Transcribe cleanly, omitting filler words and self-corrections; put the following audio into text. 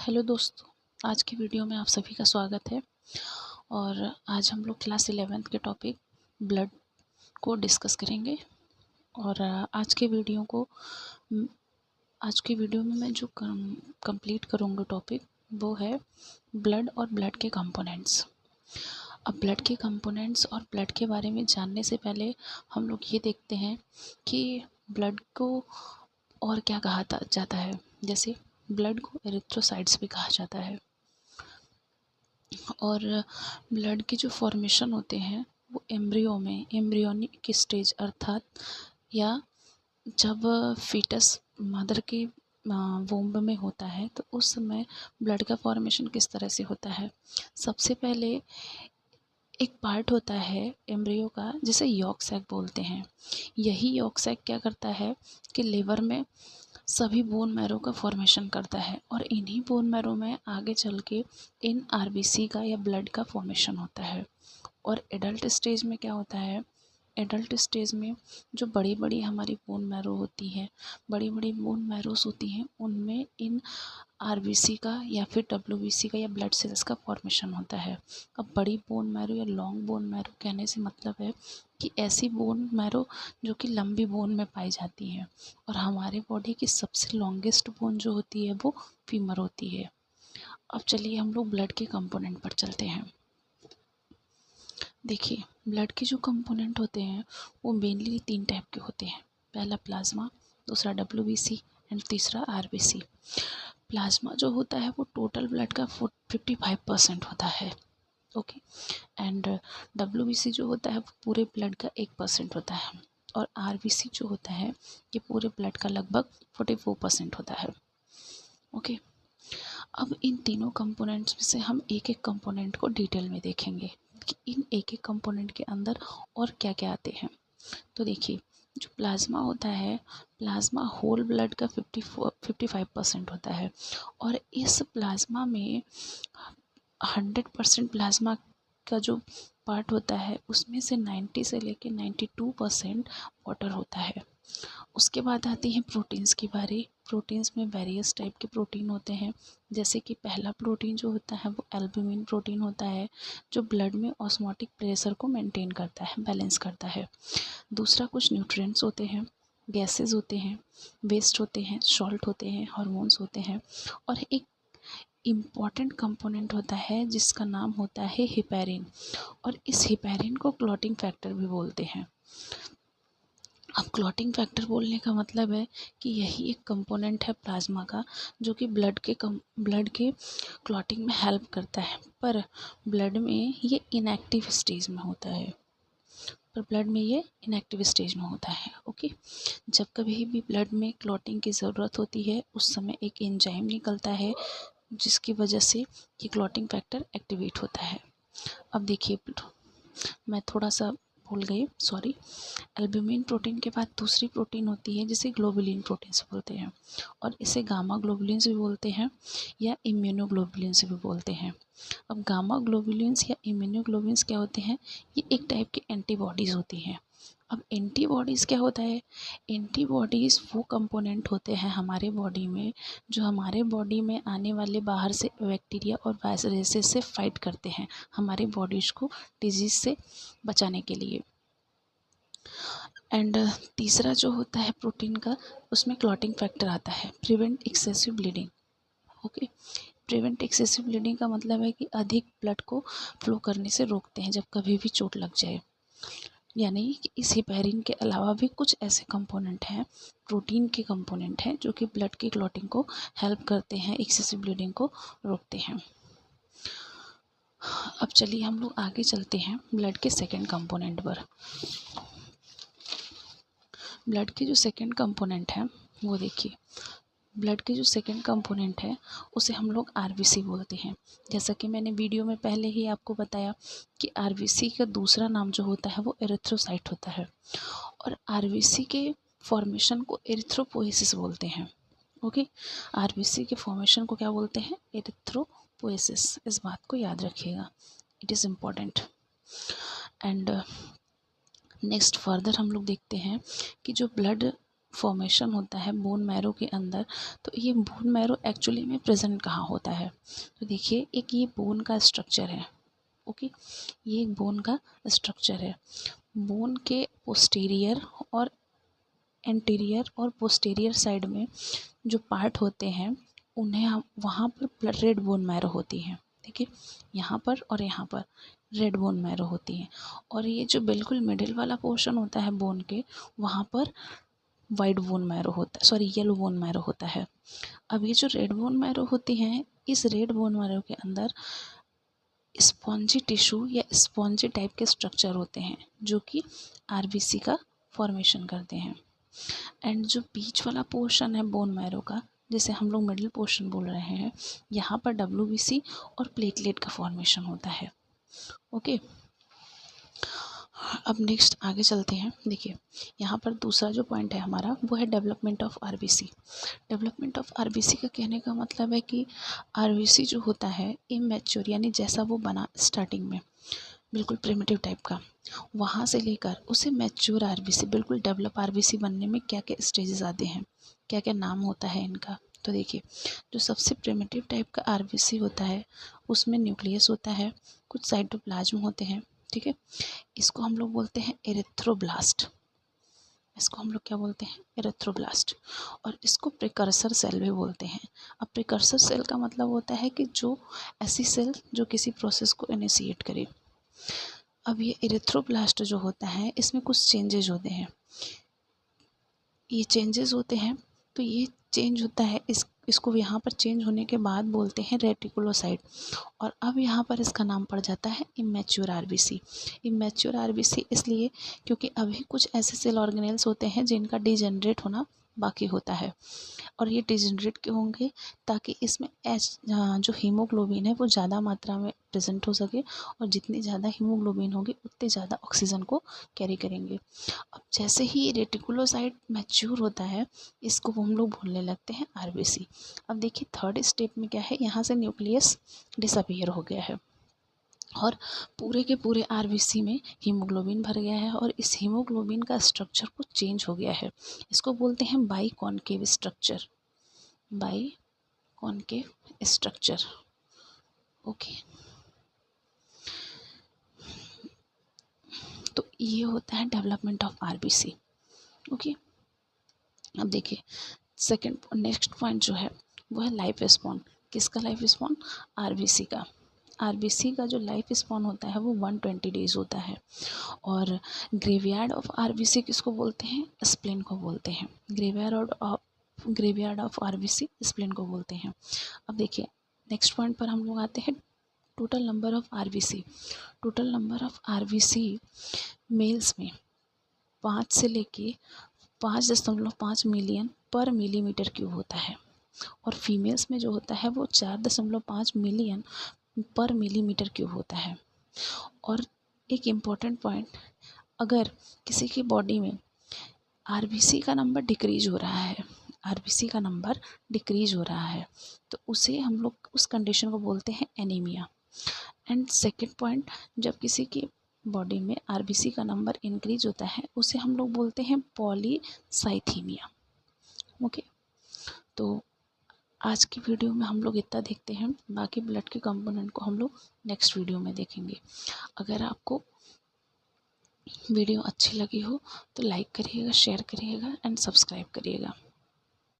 Hello दोस्तों, आज की वीडियो में आप सभी का स्वागत है। और आज हम लोग क्लास 11th के टॉपिक ब्लड को डिस्कस करेंगे। और आज की वीडियो में मैं जो कंप्लीट करूँगा टॉपिक वो है ब्लड और ब्लड के कंपोनेंट्स। अब ब्लड के कंपोनेंट्स और ब्लड के बारे में जानने से पहले हम लोग ये देखते हैं कि ब्लड को और क्या कहा जाता है। जैसे ब्लड को एरिथ्रोसाइट्स भी कहा जाता है। और ब्लड के जो फॉर्मेशन होते हैं वो एम्ब्रियोनिक स्टेज अर्थात या जब फीटस मदर के वोम्ब में होता है तो उस समय ब्लड का फॉर्मेशन किस तरह से होता है। सबसे पहले एक पार्ट होता है एम्ब्रियो का जिसे यॉर्क सैक बोलते हैं। यही यॉर्क सैक क्या करता है कि लिवर में सभी बोन मैरो का फॉर्मेशन करता है और इन्हीं बोन मैरो में आगे चल के इन आरबीसी का या ब्लड का फॉर्मेशन होता है। और एडल्ट स्टेज में क्या होता है, एडल्ट स्टेज में जो बड़ी बड़ी हमारी बोन मैरो होती है, बड़ी बड़ी बोन मैरोस होती हैं, उनमें इन आरबीसी का या फिर डब्ल्यूबीसी का या ब्लड सेल्स का फॉर्मेशन होता है। अब बड़ी बोन मैरो या लॉन्ग बोन मैरो कहने से मतलब है कि ऐसी बोन मैरो जो कि लंबी बोन में पाई जाती है। और हमारे बॉडी की सबसे लॉन्गेस्ट बोन जो होती है वो फीमर होती है। अब चलिए हम लोग ब्लड के कंपोनेंट पर चलते हैं। देखिए, ब्लड के जो कंपोनेंट होते हैं वो मेनली 3 टाइप के होते हैं। पहला प्लाज्मा, दूसरा डब्ल्यूबीसी एंड तीसरा आरबीसी। प्लाज्मा जो होता है वो टोटल ब्लड का 55% होता है। ओके। एंड डब्ल्यूबीसी जो होता है वो पूरे ब्लड का 1% होता है। और आरबीसी जो होता है ये पूरे ब्लड का लगभग 44% होता है। ओके। अब इन तीनों कंपोनेंट्स में से हम एक एक कंपोनेंट को डिटेल में देखेंगे कि इन एक एक कंपोनेंट के अंदर और क्या क्या आते हैं। तो देखिए, जो प्लाज्मा होता है, प्लाज्मा होल ब्लड का 55% होता है। और इस प्लाज्मा में 100% प्लाज्मा का जो पार्ट होता है उसमें से 90 से लेकर 92% वाटर होता है। उसके बाद आती है प्रोटीन्स की बारी। प्रोटीन्स में वेरियस टाइप के प्रोटीन होते हैं। जैसे कि पहला प्रोटीन जो होता है वो एल्ब्यूमिन प्रोटीन होता है, जो ब्लड में ऑस्मोटिक प्रेशर को मेंटेन करता है, बैलेंस करता है। दूसरा कुछ न्यूट्रिएंट्स होते हैं, गैसेस होते हैं, वेस्ट होते हैं, सॉल्ट होते हैं, हार्मोन्स होते हैं। और एक इम्पॉर्टेंट कंपोनेंट होता है जिसका नाम होता है हिपैरिन। और इस हिपैरिन को क्लॉटिंग फैक्टर भी बोलते हैं। अब क्लॉटिंग फैक्टर बोलने का मतलब है कि यही एक कंपोनेंट है प्लाज्मा का जो कि ब्लड के क्लॉटिंग में हेल्प करता है। पर ब्लड में ये इनएक्टिव स्टेज में होता है। ओके। जब कभी भी ब्लड में क्लॉटिंग की ज़रूरत होती है उस समय एक एंजाइम निकलता है जिसकी वजह से ये क्लॉटिंग फैक्टर एक्टिवेट होता है। अब देखिए, मैं थोड़ा सा भूल गई, सॉरी। एल्ब्यूमिन प्रोटीन के बाद दूसरी प्रोटीन होती है जिसे ग्लोबुलिन प्रोटीन से बोलते हैं। और इसे गामा ग्लोबुलिन से भी बोलते हैं या इम्यूनोग्लोबुलिन से भी बोलते हैं। अब गामा ग्लोबुलिन्स या इम्यूनोग्लोबुलिन्स क्या होते हैं, ये एक टाइप की एंटीबॉडीज़ होती हैं। अब एंटीबॉडीज़ क्या होता है, एंटीबॉडीज़ वो कंपोनेंट होते हैं हमारे बॉडी में जो हमारे बॉडी में आने वाले बाहर से बैक्टीरिया और वायरसेस से फाइट करते हैं हमारे बॉडीज़ को डिजीज़ से बचाने के लिए। एंड तीसरा जो होता है प्रोटीन का, उसमें क्लॉटिंग फैक्टर आता है, prevent excessive bleeding. Okay. Prevent excessive bleeding का मतलब है कि अधिक ब्लड को फ्लो करने से रोकते हैं जब कभी भी चोट लग जाए। यानी कि इस हिपैरिन के अलावा भी कुछ ऐसे कंपोनेंट हैं, प्रोटीन के कंपोनेंट हैं जो कि ब्लड की क्लॉटिंग को हेल्प करते हैं, एक्सेसिव ब्लीडिंग को रोकते हैं। अब चलिए हम लोग आगे चलते हैं ब्लड के सेकेंड कंपोनेंट पर। ब्लड के जो सेकेंड कंपोनेंट है वो देखिए, ब्लड के जो सेकेंड कंपोनेंट है उसे हम लोग आरबीसी बोलते हैं। जैसा कि मैंने वीडियो में पहले ही आपको बताया कि आरबीसी का दूसरा नाम जो होता है वो एरिथ्रोसाइट होता है। और आरबीसी के फॉर्मेशन को एरिथ्रोपोएसिस बोलते हैं। ओके। आरबीसी के फॉर्मेशन को क्या बोलते हैं, एरिथ्रोपोएसिस। इस बात को याद रखिएगा, it is important. And next further हम लोग देखते हैं कि जो ब्लड फॉर्मेशन होता है बोन मैरो के अंदर, तो ये बोन मैरो एक्चुअली में प्रेजेंट कहाँ होता है? तो देखिए, एक ये बोन का स्ट्रक्चर है। ओके, ये एक बोन का स्ट्रक्चर है। बोन के पोस्टीरियर और एंटीरियर और पोस्टीरियर साइड में जो पार्ट होते हैं उन्हें हम वहाँ पर रेड बोन मैरो होती है। देखिए, यहाँ पर और यहाँ पर रेड बोन मैरो होती है, और ये जो बिल्कुल मिडिल वाला पोर्शन होता है बोन के, वहाँ पर वाइट बोन मैरो होता है, सॉरी येलो बोन मैरो होता है। अब ये जो रेड बोन मैरो होती हैं, इस रेड बोन मैरो के अंदर स्पॉन्जी टिश्यू या स्पॉन्जी टाइप के स्ट्रक्चर होते हैं जो कि आरबीसी का फॉर्मेशन करते हैं। एंड जो बीच वाला पोर्शन है बोन मैरो का, जिसे हम लोग मिडिल पोर्शन बोल रहे हैं, यहाँ पर डब्ल्यूबीसी और प्लेटलेट का फॉर्मेशन होता है। ओके, अब नेक्स्ट आगे चलते हैं। देखिए, यहाँ पर दूसरा जो पॉइंट है हमारा वो है development of RBC. Development of RBC का कहने का मतलब है कि आरबीसी जो होता है इमैच्योर, यानी जैसा वो बना स्टार्टिंग में बिल्कुल प्रिमिटिव टाइप का, वहाँ से लेकर उसे मैच्योर आरबीसी, बिल्कुल डेवलप आरबीसी बनने में क्या क्या स्टेजेस आते हैं, क्या क्या नाम होता है इनका। तो देखिए, जो सबसे प्रिमिटिव टाइप का आरबीसी होता है उसमें न्यूक्लियस होता है, कुछ साइटोप्लाज्म होते हैं, ठीक है। इसको हम लोग बोलते हैं एरिथ्रोब्लास्ट। इसको हम लोग क्या बोलते हैं? एरिथ्रोब्लास्ट। और इसको प्रिकर्सर सेल भी बोलते हैं। अब प्रिकर्सर सेल का मतलब होता है कि जो ऐसी सेल जो किसी प्रोसेस को इनिशिएट करे। अब ये एरिथ्रोब्लास्ट जो होता है इसमें कुछ चेंजेज होते हैं। ये चेंजेस होते हैं, तो ये चेंज होता है, इसको यहाँ पर चेंज होने के बाद बोलते हैं रेटिकुलोसाइट। और अब यहाँ पर इसका नाम पड़ जाता है इमैच्योर आरबीसी। इमैच्योर आरबीसी इसलिए क्योंकि अभी कुछ ऐसे सेल ऑर्गेनेल्स होते हैं जिनका डिजेनरेट होना बाकी होता है, और ये डिजेनरेट क्यों होंगे? ताकि इसमें जो हीमोग्लोबिन है वो ज़्यादा मात्रा में प्रेजेंट हो सके, और जितनी ज़्यादा हीमोग्लोबिन होगी उतनी ज़्यादा ऑक्सीजन को कैरी करेंगे। अब जैसे ही रेटिकुलोसाइट मैच्योर होता है, इसको हम लोग बोलने लगते हैं आरबीसी। अब देखिए, थर्ड स्टेप में क्या है, यहाँ से न्यूक्लियस डिसअपीयर हो गया है और पूरे के पूरे आरबीसी में हीमोग्लोबिन भर गया है, और इस हीमोग्लोबिन का स्ट्रक्चर कुछ चेंज हो गया है। इसको बोलते हैं by concave structure. By concave structure. Okay, तो ये होता है डेवलपमेंट ऑफ आरबीसी। ओके, अब देखिए, सेकंड नेक्स्ट पॉइंट जो है वो है लाइफ स्पॉन। किसका लाइफ स्पॉन? आरबीसी का। आरबीसी का जो लाइफ स्पॉन होता है वो 120 डेज होता है। और ग्रेवयार्ड ऑफ आरबीसी किसको बोलते हैं? स्प्लेन को बोलते हैं। ग्रेवयार्ड ऑफ आरबीसी स्प्लेन को बोलते हैं। अब देखिए, नेक्स्ट पॉइंट पर हम लोग आते हैं, total number of RBC. Total number of RBC males में 5 से लेके 5.5 मिलियन पर मिलीमीटर क्यूब होता है, और फीमेल्स में जो होता है वो 4.5 मिलियन पर मिलीमीटर क्यूब होता है। और एक इम्पॉर्टेंट पॉइंट, अगर किसी की बॉडी में आरबीसी का नंबर डिक्रीज हो रहा है, आरबीसी का नंबर डिक्रीज हो रहा है, तो उसे हम लोग उस कंडीशन को बोलते हैं एनीमिया। एंड सेकेंड पॉइंट, जब किसी की बॉडी में आरबीसी का नंबर इंक्रीज होता है उसे हम लोग बोलते हैं पॉलीसाइथीमिया। ओके, तो आज की वीडियो में हम लोग इतना देखते हैं, बाकी ब्लड के कंपोनेंट को हम लोग नेक्स्ट वीडियो में देखेंगे। अगर आपको वीडियो अच्छी लगी हो तो लाइक करिएगा, शेयर करिएगा एंड सब्सक्राइब करिएगा।